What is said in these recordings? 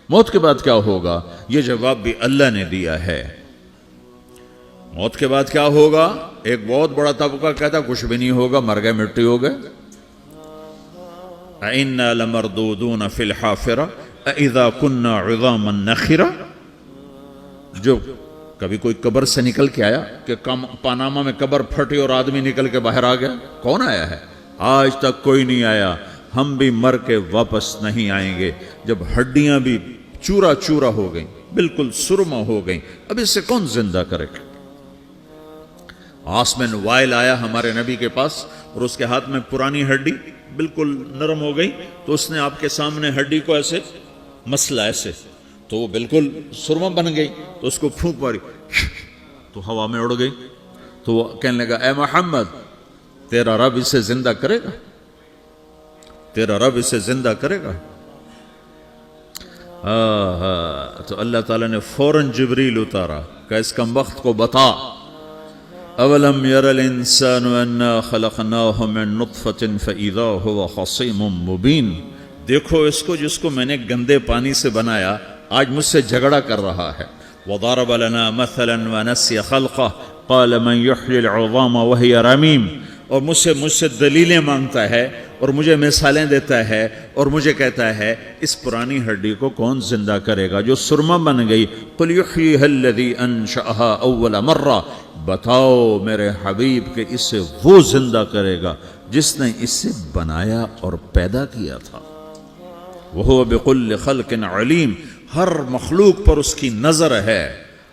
موت کے بعد کیا ہوگا؟ یہ جواب بھی اللہ نے دیا ہے۔ موت کے بعد کیا ہوگا؟ ایک بہت بڑا طبقہ کہتا کچھ بھی نہیں ہوگا، مر گئے، مٹی ہو گئے۔ اِنَّا لَمَرْدُودُونَ فِي الْحَافِرَةِ اِذَا كُنَّا عِظَامًا نَخِرَةً۔ جو کبھی کوئی قبر سے نکل کے آیا کہ پاناما میں قبر پھٹی اور آدمی نکل کے باہر آ گیا؟ کون آیا ہے؟ آج تک کوئی نہیں آیا۔ ہم بھی مر کے واپس نہیں آئیں گے۔ جب ہڈیاں بھی چورا چورا ہو گئیں، بالکل سرما ہو گئیں، اب اس سے کون زندہ کرے گا؟ عاص بن وائل آیا ہمارے نبی کے پاس اور اس کے ہاتھ میں پرانی ہڈی بالکل نرم ہو گئی، تو اس نے آپ کے سامنے ہڈی کو ایسے مسلا، ایسے، تو وہ بالکل سرما بن گئی، تو اس کو پھونک ماری تو ہوا میں اڑ گئی۔ تو وہ کہنے لگا اے محمد، تیرا رب اسے زندہ کرے گا؟ تیرا رب اسے زندہ کرے گا؟ تو اللہ تعالیٰ نے فوراً جبریل اتارا کہ اس کمبخت کو بتا، اولم یر الانسان انا خلقناہ من نطفۃ فاذا هو خصیم مبین۔ دیکھو اس کو جس کو میں نے گندے پانی سے بنایا، آج مجھ سے جھگڑا کر رہا ہے۔ وضرب لنا مثلا ونسی خلقہ قال من یحیی العظام وہی رمیم۔ اور مجھ سے دلیلیں مانگتا ہے اور مجھے مثالیں دیتا ہے اور مجھے کہتا ہے اس پرانی ہڈی کو کون زندہ کرے گا جو سرما بن گئی؟ قل یحییھا الذی انشأھا اول مرہ۔ بتاؤ میرے حبیب کہ اسے وہ زندہ کرے گا جس نے اسے بنایا اور پیدا کیا تھا۔ وہو بکل خلق علیم۔ ہر مخلوق پر اس کی نظر ہے،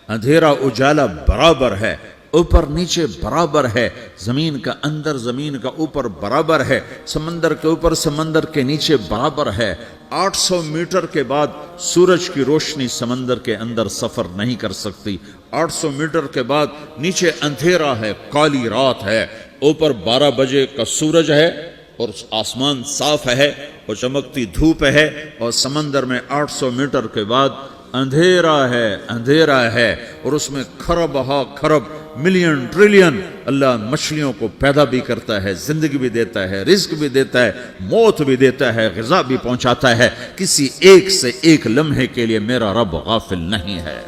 اندھیرا اجالا برابر ہے، اوپر نیچے برابر ہے، زمین کا اندر زمین کا اوپر برابر ہے، سمندر کے اوپر سمندر کے نیچے برابر ہے۔ 800 میٹر کے بعد سورج کی روشنی سمندر کے اندر سفر نہیں کر سکتی۔ 800 میٹر کے بعد نیچے اندھیرا ہے، کالی رات ہے، اوپر 12 بجے کا سورج ہے اور آسمان صاف ہے اور چمکتی دھوپ ہے، اور سمندر میں 800 میٹر کے بعد اندھیرا ہے اور اس میں کھرب ہا کھرب ملین ٹریلین اللہ مچھلیوں کو پیدا بھی کرتا ہے، زندگی بھی دیتا ہے، رزق بھی دیتا ہے، موت بھی دیتا ہے، غذا بھی پہنچاتا ہے۔ کسی ایک سے ایک لمحے کے لیے میرا رب غافل نہیں ہے۔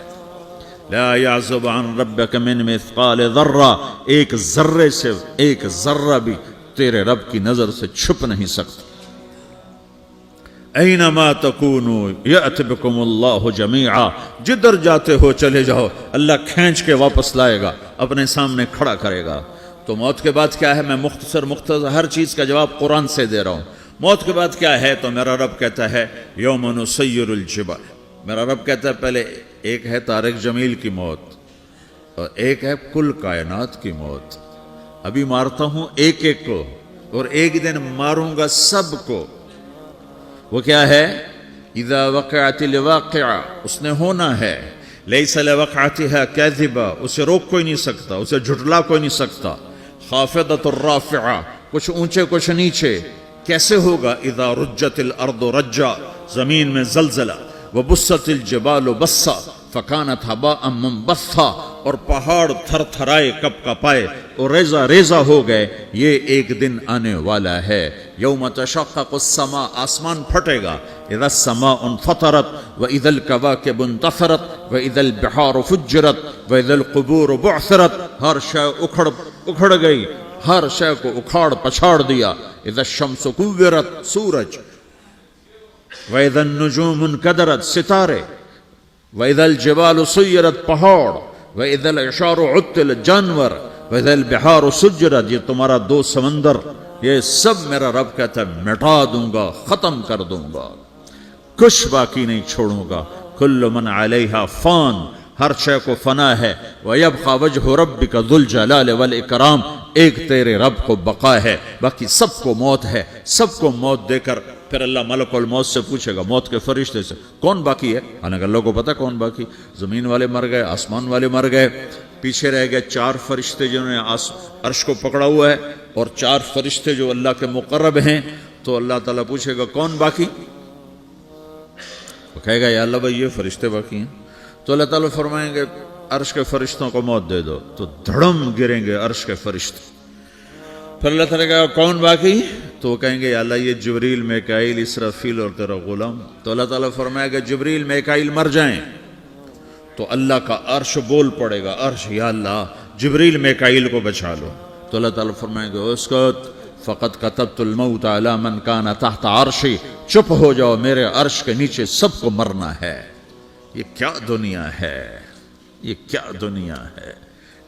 لا يعزب عن ربك من مثقال ذرہ، ایک ذرے سے ایک ذرہ بھی تیرے رب کی نظر سے چھپ نہیں سکتا۔ اینما تکونوا یأت بکم اللہ جمیعا، جدھر جاتے ہو چلے جاؤ، اللہ کھینچ کے واپس لائے گا، اپنے سامنے کھڑا کرے گا۔ تو موت کے بعد کیا ہے؟ میں مختصر ہر چیز کا جواب قرآن سے دے رہا ہوں۔ موت کے بعد کیا ہے؟ تو میرا رب کہتا ہے یوم نسیر الجبال۔ میرا رب کہتا ہے پہلے ایک ہے طارق جمیل کی موت اور ایک ہے کل کائنات کی موت۔ ابھی مارتا ہوں ایک ایک کو اور ایک دن ماروں گا سب کو۔ وہ کیا ہے؟ اذا وقعت الواقعہ، اس نے ہونا ہے۔ لیس لوقعتها کاذبہ، اسے روک کوئی نہیں سکتا، اسے جھٹلا کوئی نہیں سکتا۔ خافضۃ الرافعہ، کچھ اونچے کچھ نیچے۔ کیسے ہوگا؟ اذا رجت الارض رجا، زمین میں زلزلہ۔ وبست الجبال بسا فکانت ہباء منبثا، اور پہاڑ تھر تھرائے کپ کپائے اور ریزہ ریزہ ہو گئے۔ یہ ایک دن آنے والا ہے۔ یوم تشقق السماء، آسمان پھٹے گا۔ اذا السماء انفطرت واذا الكواكب انتثرت واذا البحار فجرت واذا القبور بعثرت، ہر شے اکھڑ گئی، ہر شے کو اکھاڑ پچھاڑ دیا۔ اذا الشمس كورت، سورج۔ وَإِذَا النُّجُومُ انْكَدَرَتْ، ستارے۔ وَإِذَا الْجِبَالُ سُيِّرَتْ، پہاڑ۔ وَإِذَا الْعِشَارُ عُطِّلَتْ، جانور۔ وَإِذَا الْبِحَارُ سُجِّرَتْ، یہ تمہارا دو سمندر، یہ سب میرا رب کہتا ہے مٹا دوں گا، ختم کر دوں گا، کچھ باقی نہیں چھوڑوں گا۔ كُلُّ مَنْ عَلَيْهَا فان، ہر شے کو فنا ہے۔ وَيَبْقَى وَجْهُ رَبِّكَ ذُو الْجَلَالِ وَالْإِكْرَامِ، ایک تیرے رب کو بقا ہے، باقی سب کو موت ہے۔ سب کو موت دے کر پھر اللہ ملک الموت سے پوچھے گا، موت کے فرشتے سے، کون باقی ہے؟ حالانکہ اللہ کو پتا کون باقی۔ زمین والے مر گئے، آسمان والے مر گئے، پیچھے رہ گئے 4 فرشتے جنہوں نے عرش کو پکڑا ہوا ہے، اور 4 فرشتے جو اللہ کے مقرب ہیں۔ تو اللہ تعالیٰ پوچھے گا کون باقی؟ وہ کہے گا یا اللہ بھائی یہ فرشتے باقی ہیں۔ تو اللہ تعالیٰ فرمائیں گے عرش کے فرشتوں کو موت دے دو، تو دھڑم گریں گے عرش کے فرشتے۔ پھر اللہ تعالیٰ کہا کون باقی؟ تو وہ کہیں گے یا اللہ یہ جبریل میکائیل اسرافیل اور تیرا غلام. تو اللہ تعالیٰ فرمائے گا جبریل میکائیل مر جائیں تو اللہ کا عرش بول پڑے گا, عرش یا اللہ جبریل میکائیل کو بچا لو. تو اللہ تعالیٰ فرمائے گا اسکت فقط کتبت الموت علی من کان تحت عرشی, چپ ہو جاؤ میرے عرش کے نیچے سب کو مرنا ہے. یہ کیا دنیا ہے, یہ کیا دنیا ہے.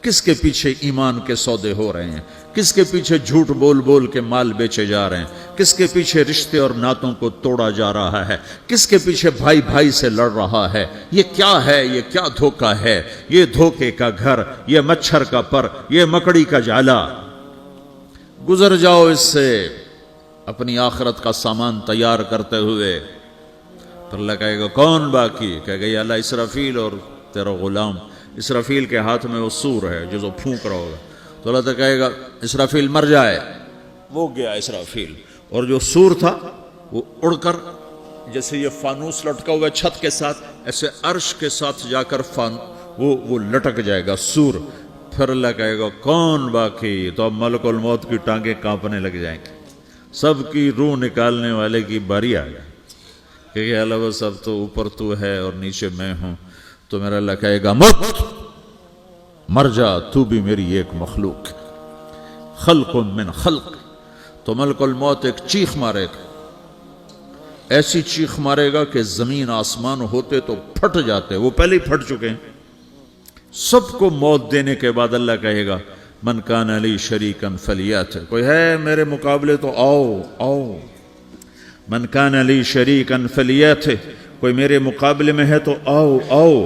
کس کے پیچھے ایمان کے سودے ہو رہے ہیں, کس کے پیچھے جھوٹ بول بول کے مال بیچے جا رہے ہیں, کس کے پیچھے رشتے اور ناتوں کو توڑا جا رہا ہے, کس کے پیچھے بھائی بھائی سے لڑ رہا ہے. یہ کیا ہے, یہ کیا دھوکہ ہے, یہ دھوکے کا گھر, یہ مچھر کا پر, یہ مکڑی کا جالا. گزر جاؤ اس سے اپنی آخرت کا سامان تیار کرتے ہوئے. پھر اللہ کہے گا کون باقی؟ کہے گا یا اللہ اسرافیل اور تیرا غلام. اسرافیل کے ہاتھ میں وہ سور ہے جو پھونک رہا ہوگا. تو اللہ تعالیٰ کہے گا اسرافیل مر جائے, وہ گیا اسرافیل. اور جو سور تھا وہ اڑ کر جیسے یہ فانوس لٹکا ہوا چھت کے ساتھ ایسے عرش کے ساتھ جا کر وہ لٹک جائے گا سور. پھر اللہ کہے گا کون باقی؟ تو اب ملک الموت کی ٹانگیں کانپنے لگ جائیں گے. سب کی روح نکالنے والے کی باری آ گئی کہ اللہ وہ سب تو اوپر تو ہے اور نیچے میں ہوں. تو میرا اللہ کہے گا مت, مر جا, تو بھی میری ایک مخلوق, خلق من خلق. تو ملک الموت ایک چیخ مارے گا, ایسی چیخ مارے گا کہ زمین آسمان ہوتے تو پھٹ جاتے, وہ پہلے ہی پھٹ چکے ہیں. سب کو موت دینے کے بعد اللہ کہے گا من کان لی شریکا فلیات, کوئی ہے میرے مقابلے تو آؤ آؤ. من کان لی شریکا فلیات, کوئی میرے مقابلے میں ہے تو آؤ آؤ.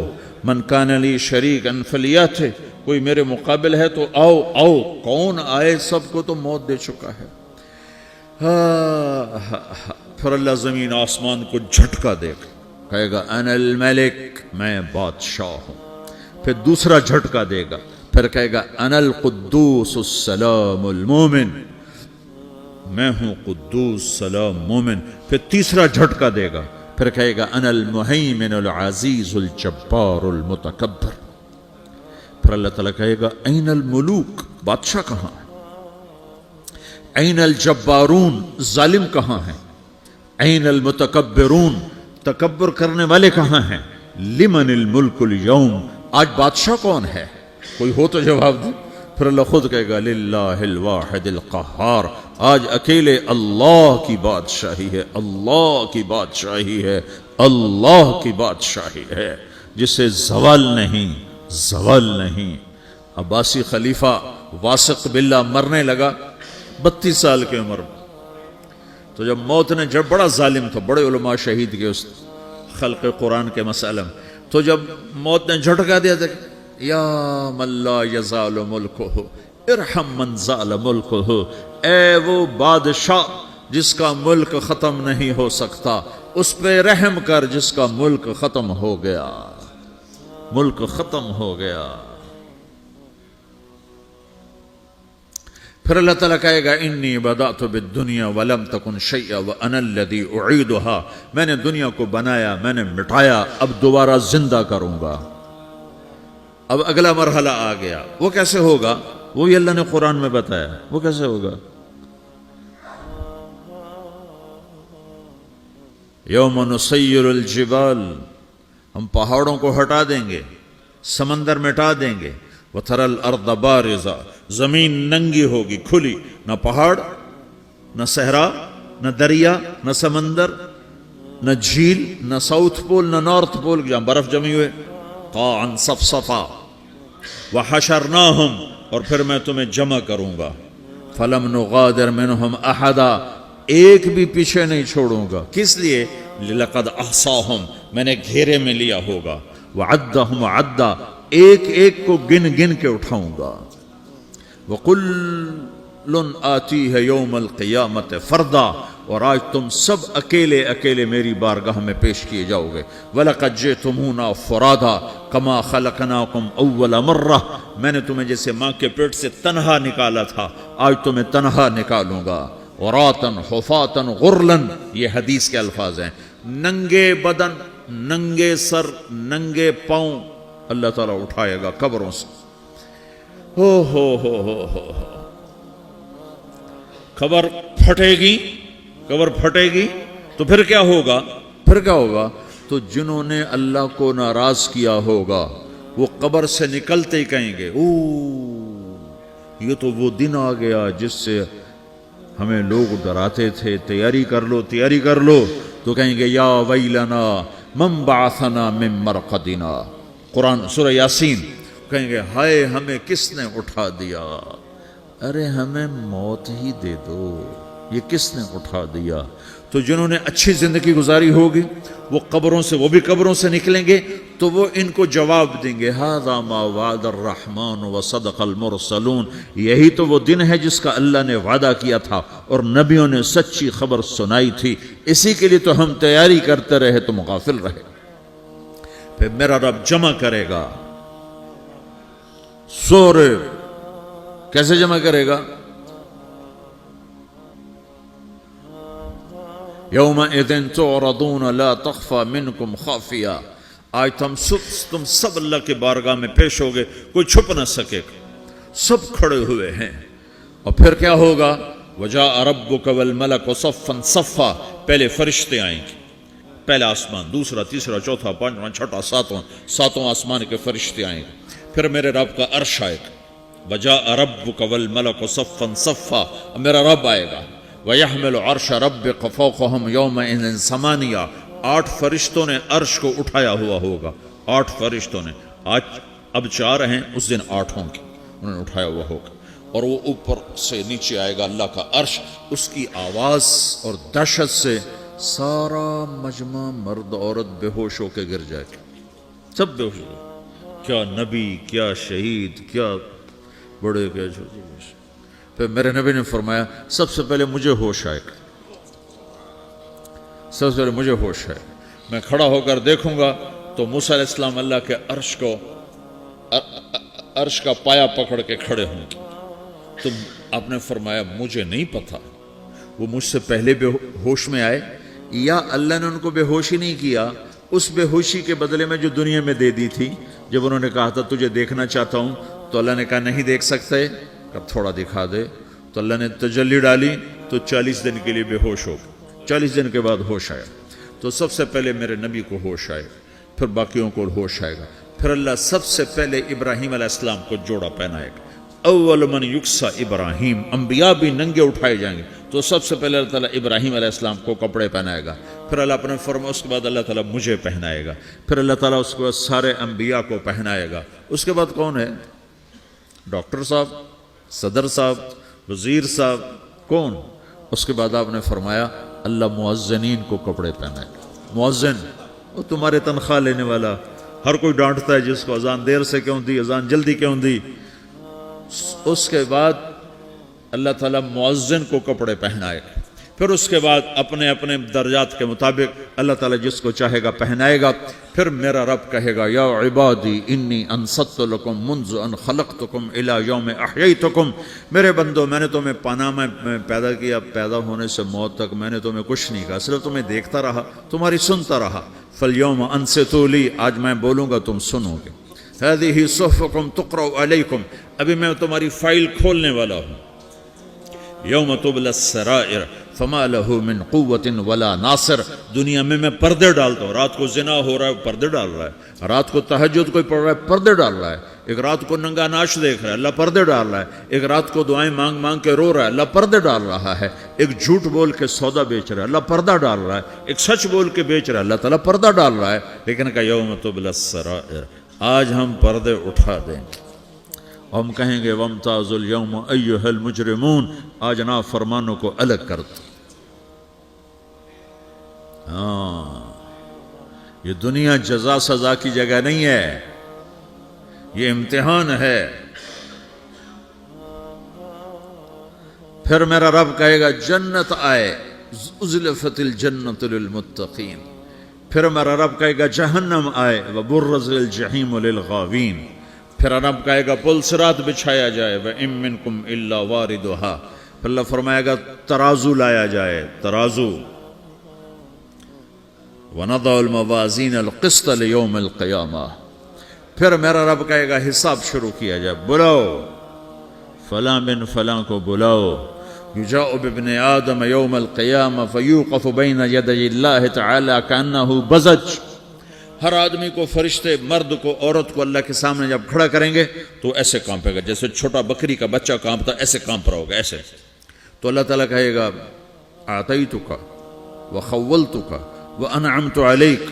من کان لی شریکا فلیات, کوئی میرے مقابل ہے تو آؤ آؤ. کون آئے؟ سب کو تو موت دے چکا ہے. پھر اللہ زمین آسمان کو جھٹکا دے گا, کہے گا انا الملک, میں بادشاہ ہوں. پھر دوسرا جھٹکا دے گا, پھر کہے گا انا القدوس السلام المومن, میں ہوں قدوس سلام مومن. پھر تیسرا جھٹکا دے گا, پھر کہے گا انا المہیمن العزیز الجبار المتکبر. پھر اللہ تعالیٰ کہے گا این الملوک, بادشاہ کہاں ہے؟ این الجبارون, ظالم کہاں ہیں؟ این المتکبرون, تکبر کرنے والے کہاں ہیں؟ لمن الملک اليوم, آج بادشاہ کون ہے؟ کوئی ہو تو جواب دے. پھر اللہ خود کہے گا للہ الواحد القہار, آج اکیلے اللہ کی بادشاہی ہے, اللہ کی بادشاہی ہے, اللہ کی بادشاہی ہے جسے زوال نہیں, زوال نہیں. عباسی خلیفہ واسق باللہ مرنے لگا 32 سال کی عمر میں. تو جب موت نے, جب بڑا ظالم تھا, بڑے علماء شہید کے اس خلق قرآن کے مسئلہ میں, تو جب موت نے جھٹکا دیا تھا یا من لا یزال ملکہ ارحم من زال ملکہ, اے وہ بادشاہ جس کا ملک ختم نہیں ہو سکتا, اس پہ رحم کر جس کا ملک ختم ہو گیا, ملک ختم ہو گیا. پھر اللہ تعالیٰ کہے گا انی بدأت بالدنیا ولم تکن شیئا وانا الذی اعیدها, میں نے دنیا کو بنایا, میں نے مٹایا, اب دوبارہ زندہ کروں گا. اب اگلا مرحلہ آ گیا, وہ کیسے ہوگا؟ وہ بھی اللہ نے قرآن میں بتایا. وہ کیسے ہوگا؟ یوم نسیر الجبال, ہم پہاڑوں کو ہٹا دیں گے, سمندر مٹا دیں گے. وَتَرَى الْأَرْضَ بَارِزَةً, زمین ننگی ہوگی, کھلی, نہ پہاڑ, نہ صحرا, نہ دریا, نہ سمندر, نہ جھیل, نہ ساؤتھ پول, نہ نارتھ پول جہاں برف جمی ہوئے. قَاعًا صَفْصَفًا وَحَشَرْنَاهُمْ, اور پھر میں تمہیں جمع کروں گا. فَلَمْ نُغَادِرْ مِنْهُمْ أَحَدًا, ایک بھی پیچھے نہیں چھوڑوں گا. کس لیے؟ لَقَدْ أَحْصَاهُمْ, میں نے گھیرے میں لیا ہوگا. وَعَدَّهُمْ عَدًّا, ایک ایک کو گن گن کے اٹھاؤں گا. وَقُلٌّ آتِيهَ يَوْمَ الْقِيَامَةِ فَرْدًا, اور آج تم سب اکیلے اکیلے میری بارگاہ میں پیش کیے جاؤ گے. وَلَقَدْ جِئْتُمُونَا فُرَادًا كَمَا خَلَقْنَاكُمْ أَوَّلَ مَرَّةٍ, میں نے تمہیں جیسے ماں کے پیٹ سے تنہا نکالا تھا, آج تمہیں تنہا نکالوں گا. عُرَاةً حُفَاةً غُرْلًا, یہ حدیث کے الفاظ ہیں. ننگے بدن, ننگے سر, ننگے پاؤں اللہ تعالیٰ اٹھائے گا قبروں سے. ہو قبر پھٹے گی تو پھر کیا ہوگا؟ تو جنہوں نے اللہ کو ناراض کیا ہوگا وہ قبر سے نکلتے ہی کہیں گے یہ تو وہ دن آ گیا جس سے ہمیں لوگ ڈراتے تھے، تیاری کر لو، تو کہیں گے یا ویلنا من بعثنا من مرقدنا، قرآن سورہ یاسین، کہیں گے ہائے ہمیں کس نے اٹھا دیا، ارے ہمیں موت ہی دے دو، یہ کس نے اٹھا دیا؟ تو جنہوں نے اچھی زندگی گزاری ہوگی وہ بھی قبروں سے نکلیں گے تو وہ ان کو جواب دیں گے ھذا ما وعد الرحمن وصدق المرسلون، یہی تو وہ دن ہے جس کا اللہ نے وعدہ کیا تھا اور نبیوں نے سچی خبر سنائی تھی، اسی کے لیے تو ہم تیاری کرتے رہے، تم غافل رہے۔ پھر میرا رب جمع کرے گا سورے، کیسے جمع کرے گا؟ یومئذ تعرضون لا تخفى منکم خافیہ، آج تم سب اللہ کے بارگاہ میں پیش ہوگے، کوئی چھپ نہ سکے، سب کھڑے ہوئے ہیں۔ اور پھر کیا ہوگا؟ وجاء ربک والملک صفا صفا، پہلے فرشتے آئیں گے، پہلا آسمان، دوسرا، تیسرا، چوتھا، پانچواں، چھٹا، ساتواں آسمان کے فرشتے آئیں گے، پھر میرے رب کا عرش آئے گا، وجاء ربک والملک صفا صفا، میرا رب آئے گا، وَيَحْمِلُ عَرْشَ رَبِّكَ فَوْقَهُمْ يَوْمَئِذٍ ثَمَانِيَةٌ، 8 فرشتوں نے عرش کو اٹھایا ہوا ہوگا، 8 فرشتوں نے، آج اب 4 ہیں، اس دن 8 ہوں گے، انہوں نے اٹھایا ہوا ہوگا، اور وہ اوپر سے نیچے آئے گا اللہ کا عرش، اس کی آواز اور دہشت سے سارا مجمع مرد عورت بے ہوش ہو کے گر جائے گا، سب بے ہوش ہو گئے، کیا نبی، کیا شہید، کیا بڑے، کیا چھوٹے۔ پھر میرے نبی نے فرمایا سب سے پہلے مجھے ہوش آئے گا، سب سے پہلے مجھے ہوش ہے، میں کھڑا ہو کر دیکھوں گا تو موسیٰ علیہ السلام اللہ کے عرش کا پایا پکڑ کے کھڑے ہوں گے، تو آپ نے فرمایا مجھے نہیں پتا وہ مجھ سے پہلے بے ہوش میں آئے یا اللہ نے ان کو بے ہوشی نہیں کیا، اس بے ہوشی کے بدلے میں جو دنیا میں دے دی تھی، جب انہوں نے کہا تھا تجھے دیکھنا چاہتا ہوں تو اللہ نے کہا نہیں دیکھ سکتے، اب تھوڑا دکھا دے، تو اللہ نے تجلی ڈالی تو 40 دن کے لیے بے ہوش ہو گئے، 40 دن کے بعد ہوش آیا، تو سب سے پہلے میرے نبی کو ہوش آئے، پھر باقیوں کو ہوش آئے گا، پھر اللہ سب سے پہلے ابراہیم علیہ السلام کو جوڑا پہنائے گا، اول من یکسا ابراہیم، انبیاء بھی ننگے اٹھائے جائیں گے، تو سب سے پہلے اللہ تعالیٰ ابراہیم علیہ السلام کو کپڑے پہنائے گا، پھر اللہ اپنے فرما، اس کے بعد اللہ تعالیٰ مجھے پہنائے گا، پھر اللہ تعالیٰ اس کے بعد سارے انبیاء کو پہنائے گا، اس کے بعد کون ہے؟ ڈاکٹر صاحب، صدر صاحب، وزیر صاحب، کون؟ اس کے بعد آپ نے فرمایا اللہ مؤذنین کو کپڑے پہنائے گا، مؤذن وہ تمہارے تنخواہ لینے والا، ہر کوئی ڈانٹتا ہے جس کو اذان دیر سے کیوں دی، اذان جلدی کیوں دی، اس کے بعد اللہ تعالیٰ مؤذن کو کپڑے پہنائے گا، پھر اس کے بعد اپنے اپنے درجات کے مطابق اللہ تعالیٰ جس کو چاہے گا پہنائے گا، پھر میرا رب کہے گا یا عبادی انی انصت لکم منذ ان خلقتکم الی یوم احییتکم، میرے بندو میں نے تمہیں پاناما میں پیدا کیا، پیدا ہونے سے موت تک میں نے تمہیں کچھ نہیں کہا، صرف تمہیں دیکھتا رہا، تمہاری سنتا رہا، فالیوم انصتوا لی، آج میں بولوں گا تم سنو گے، ہذہ صحفکم تقرأ علیکم، ابھی میں تمہاری فائل کھولنے والا ہوں، یوم تبلی السرائر فما له من قوت ولا ناصر، دنیا میں پردے ڈالتا ہوں، رات کو زنا ہو رہا ہے پردے ڈال رہا ہے، رات کو تہجد کوئی پڑھ رہا ہے پردے ڈال رہا ہے، ایک رات کو ننگا ناچ دیکھ رہا ہے اللہ پردے ڈال رہا ہے، ایک رات کو دعائیں مانگ مانگ کے رو رہا ہے اللہ پردے ڈال رہا ہے، ایک جھوٹ بول کے سودا بیچ رہا ہے اللہ پردہ ڈال رہا ہے، ایک سچ بول کے بیچ رہا ہے اللہ تعالیٰ پردہ ڈال رہا ہے، لیکن کہ یوم تبلی السرائر، آج ہم پردے اٹھا دیں گے، ہم کہیں گے وامتازوا اليوم ایھا المجرمون، آج نافرمانوں کو الگ کر دو۔ ہاں، یہ دنیا جزا سزا کی جگہ نہیں ہے، یہ امتحان ہے۔ پھر میرا رب کہے گا جنت آئے، ازلفت الجنت للمتقین، پھر میرا رب کہے گا جہنم آئے، وبرزت الجحیم للغاوین، پھر رب کہے گا پل صراط بچھایا جائے، وَإِن مِّنكُمْ إِلَّا وَارِدُهَا، پھر اللہ فرمائے گا ترازو لایا جائے، ترازو، وَنَضَعُ الْمَوَازِينَ الْقِسْطَ لِيَوْمِ الْقِيَامَةِ، پھر میرا رب کہے گا حساب شروع کیا جائے، بلاؤ فلاں بن فلاں کو بلاؤ، یجاء بابن آدم یوم القیامہ فیوقف بین یدی اللہ تعالی کانہ بزج، ہر آدمی کو، فرشتے، مرد کو، عورت کو اللہ کے سامنے جب کھڑا کریں گے تو ایسے کانپے گا جیسے چھوٹا بکری کا بچہ کانپتا، ایسے کانپ رہا ہوگا ایسے. تو اللہ تعالیٰ کہے گا اعطیتک وخولتک وانعمت علیک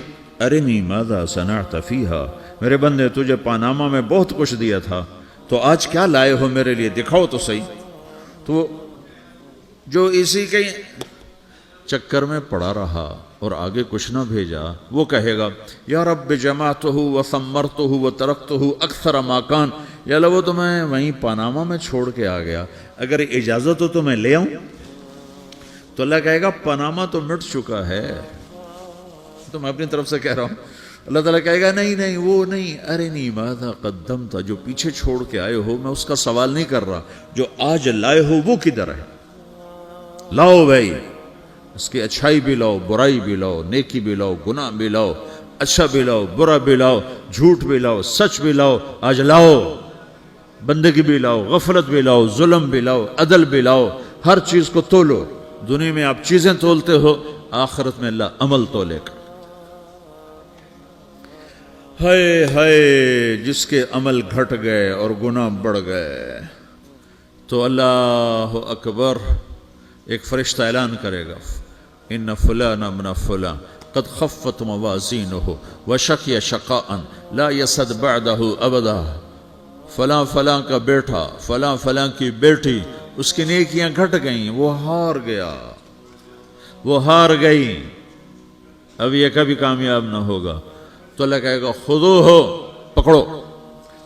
ارنی ماذا صنعت فیہا، میرے بندے تجھے پاناما میں بہت کچھ دیا تھا، تو آج کیا لائے ہو میرے لیے، دکھاؤ تو صحیح. تو جو اسی کے چکر میں پڑا رہا اور آگے کچھ نہ بھیجا، وہ کہے گا یا رب جمعتہ وثمرتہ وترکتہ اکثر ما کان، یا اللہ وہ تو میں وہیں پاناما میں چھوڑ کے آ گیا، اگر اجازت ہو تو میں لے آؤں. تو اللہ کہے گا پاناما تو مٹ چکا ہے، تو میں اپنی طرف سے کہہ رہا ہوں. اللہ تعالیٰ کہے گا نہیں نہیں وہ نہیں، ارنی ماذا قدمت، جو پیچھے چھوڑ کے آئے ہو میں اس کا سوال نہیں کر رہا، جو آج لائے ہو وہ کدھر ہے، لاؤ بھائی، اس کی اچھائی بھی لاؤ، برائی بھی لاؤ، نیکی بھی لاؤ، گناہ بھی لاؤ، اچھا بھی لاؤ، برا بھی لاؤ، جھوٹ بھی لاؤ، سچ بھی لاؤ، آج لاؤ، بندگی بھی لاؤ، غفلت بھی لاؤ، ظلم بھی لاؤ، عدل بھی لاؤ، ہر چیز کو تولو. دنیا میں آپ چیزیں تولتے ہو، آخرت میں اللہ عمل تولے گا. ہائے ہائے جس کے عمل گھٹ گئے اور گناہ بڑھ گئے. تو اللہ اکبر، ایک فرشتہ اعلان کرے گا ان فلان ابن فلان قد خفت موازینہ وشقی شقاء لا یسد بعدہ ابدا، فلاں فلاں کا بیٹا، فلاں فلاں کی بیٹی، اس کی نیکیاں گھٹ گئیں، وہ ہار گیا، وہ ہار گئی، اب یہ کبھی کامیاب نہ ہوگا. تو اللہ کہے گا خودو ہو، پکڑو.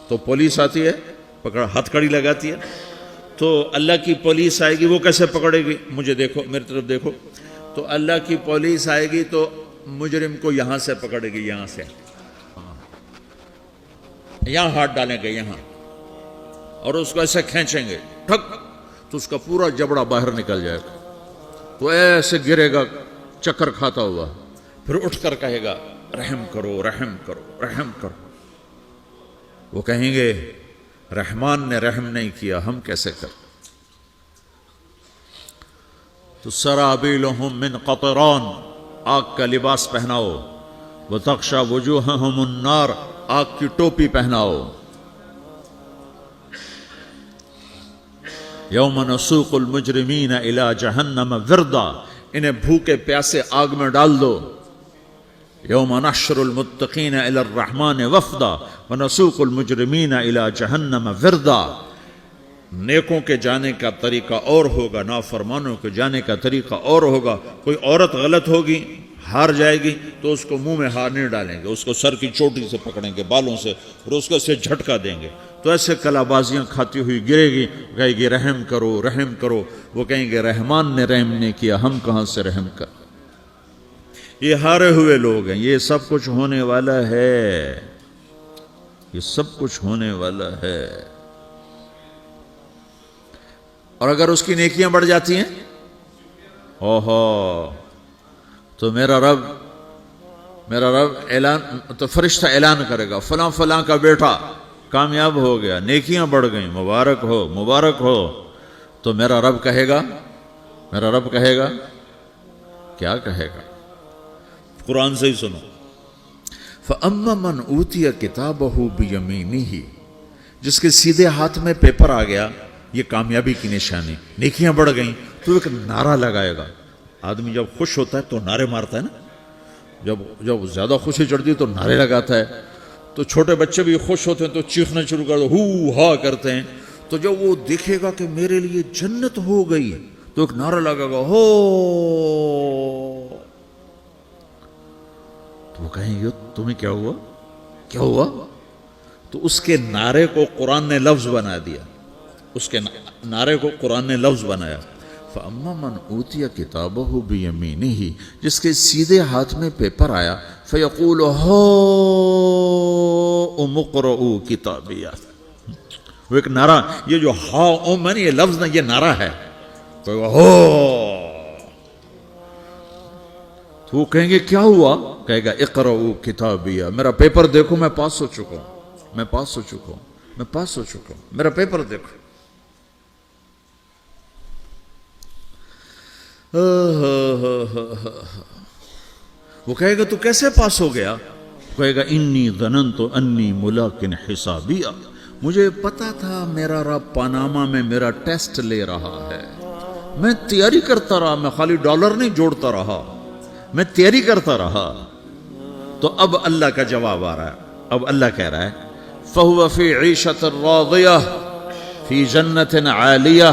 تو پولیس آتی ہے، پکڑ ہتھ کڑی لگاتی ہے. تو اللہ کی پولیس آئے گی، وہ کیسے پکڑے گی، مجھے دیکھو، میری طرف دیکھو. تو اللہ کی پولیس آئے گی تو مجرم کو یہاں سے پکڑے گی، یہاں سے، یہاں ہاتھ ڈالیں گے یہاں، اور اس کو ایسے کھینچیں گے ٹھک، تو اس کا پورا جبڑا باہر نکل جائے گا. تو ایسے گرے گا چکر کھاتا ہوا، پھر اٹھ کر کہے گا رحم کرو، رحم کرو، رحم کرو. وہ کہیں گے رحمان نے رحم نہیں کیا، ہم کیسے کریں. تو سرابیلہم من قطران، آگ کا لباس پہناؤ، وتغشا وجوہہم النار، آگ کی ٹوپی پہناؤ. یوم نسوق المجرمین الی جہنم وردا، انہیں بھوکے پیاسے آگ میں ڈال دو. یوم نحشر المتقین الی الرحمن وفدا ونسوق المجرمین الی جہنم وردا. نیکوں کے جانے کا طریقہ اور ہوگا، نافرمانوں کے جانے کا طریقہ اور ہوگا. کوئی عورت غلط ہوگی، ہار جائے گی، تو اس کو منہ میں ہار نہیں ڈالیں گے، اس کو سر کی چوٹی سے پکڑیں گے، بالوں سے، اور اس کو سے جھٹکا دیں گے. تو ایسے کلا بازیاں کھاتی ہوئی گرے گی، کہے گی رحم کرو، رحم کرو. وہ کہیں گے رحمان نے رحم نہیں کیا، ہم کہاں سے رحم کر. یہ ہارے ہوئے لوگ ہیں. یہ سب کچھ ہونے والا ہے، یہ سب کچھ ہونے والا ہے. اور اگر اس کی نیکیاں بڑھ جاتی ہیں، اوہو، تو میرا رب اعلان، تو فرشتہ اعلان کرے گا فلاں فلاں کا بیٹا کامیاب ہو گیا، نیکیاں بڑھ گئیں، مبارک ہو، مبارک ہو. تو میرا رب کہے گا کیا کہے گا؟ قرآن سے ہی سنو. فَأَمَّا مَنْ أُوتِيَ كِتَابَهُ بِيَمِينِهِ، جس کے سیدھے ہاتھ میں پیپر آ گیا، یہ کامیابی کی نشانی، نیکیاں بڑھ گئیں. تو ایک نعرہ لگائے گا. آدمی جب خوش ہوتا ہے تو نعرے مارتا ہے نا، جب زیادہ خوشی چڑھتی ہے تو نعرے لگاتا ہے. تو چھوٹے بچے بھی خوش ہوتے ہیں تو چیخنا شروع کر دو، ہو ہا کرتے ہیں. تو جب وہ دیکھے گا کہ میرے لیے جنت ہو گئی، تو ایک نعرہ لگے گا، ہو. تو وہ کہیں گے تمہیں کیا ہوا، کیا ہوا؟ تو اس کے نعرے کو قرآن نے لفظ بنا دیا، اس کے نعرے کو قرآن نے لفظ بنایا. فَأَمَّا مَنْ أُوتِيَ كِتَابَهُ بِيَمِينِهِ، جس کے سیدھے ہاتھ میں پیپر آیا، فَيَقُولُ هَاؤْمُ اقْرَءُوا كِتَابِيَهْ. وہ ایک نعرہ، یہ جو ہا ام ہے، یہ لفظ نہ، یہ نعرہ ہے. تو وہ کہیں گے کیا ہوا؟ کہے گا اقرؤوا کتابیہ، میرا پیپر دیکھو، میں پاس ہو چکا ہوں، میں پاس ہو چکا ہوں، میں پاس ہو چکا ہوں، میرا پیپر دیکھو. وہ کہے گا تو کیسے پاس ہو گیا؟ کہے گا انی ظننت انی ملاقن حسابیہ، مجھے پتا تھا میرا رب پاناما میں میرا ٹیسٹ لے رہا ہے، میں تیاری کرتا رہا، میں خالی ڈالر نہیں جوڑتا رہا، میں تیاری کرتا رہا۔ تو اب اللہ کا جواب آ رہا ہے، اب اللہ کہہ رہا ہے فَهُوَ فِي عِيشَةٍ رَاضِيَةٍ فِي جَنَّةٍ عَالِيَةٍ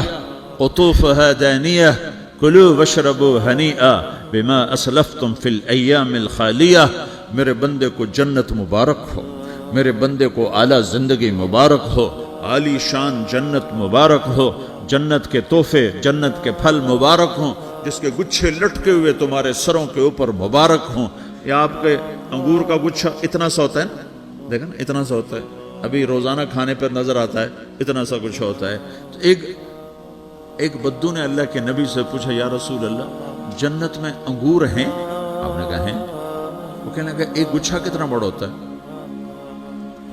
قُطُوفُهَا دَانِيَةٌ كُلُوا وَاشْرَبُوا هَنِيئًا بِمَا أَسْلَفْتُمْ فِي الْأَيَّامِ الْخَالِيَةِ، میرے بندے کو جنت مبارک ہو، میرے بندے کو اعلیٰ زندگی مبارک ہو، عالی شان جنت مبارک ہو، جنت کے تحفے، جنت کے پھل مبارک ہوں، جس کے گچھے لٹکے ہوئے تمہارے سروں کے اوپر مبارک ہوں۔ یا آپ کے انگور کا گچھا اتنا سا ہوتا ہے نا، دیکھا نا اتنا سا ہوتا ہے، ابھی روزانہ کھانے پر نظر آتا ہے، اتنا سا گچھا ہوتا ہے۔ تو ایک بدو نے اللہ کے نبی سے پوچھا یا رسول اللہ جنت میں انگور ہیں؟ آپ نے کہا ہیں۔ وہ کہنے لگا ایک گچھا کتنا بڑا ہوتا ہے؟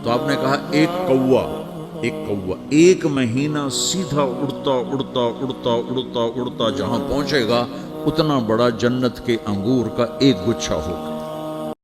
تو آپ نے کہا ایک کوا ایک مہینہ سیدھا اڑتا اڑتا اڑتا اڑتا اڑتا جہاں پہنچے گا اتنا بڑا جنت کے انگور کا ایک گچھا ہوگا۔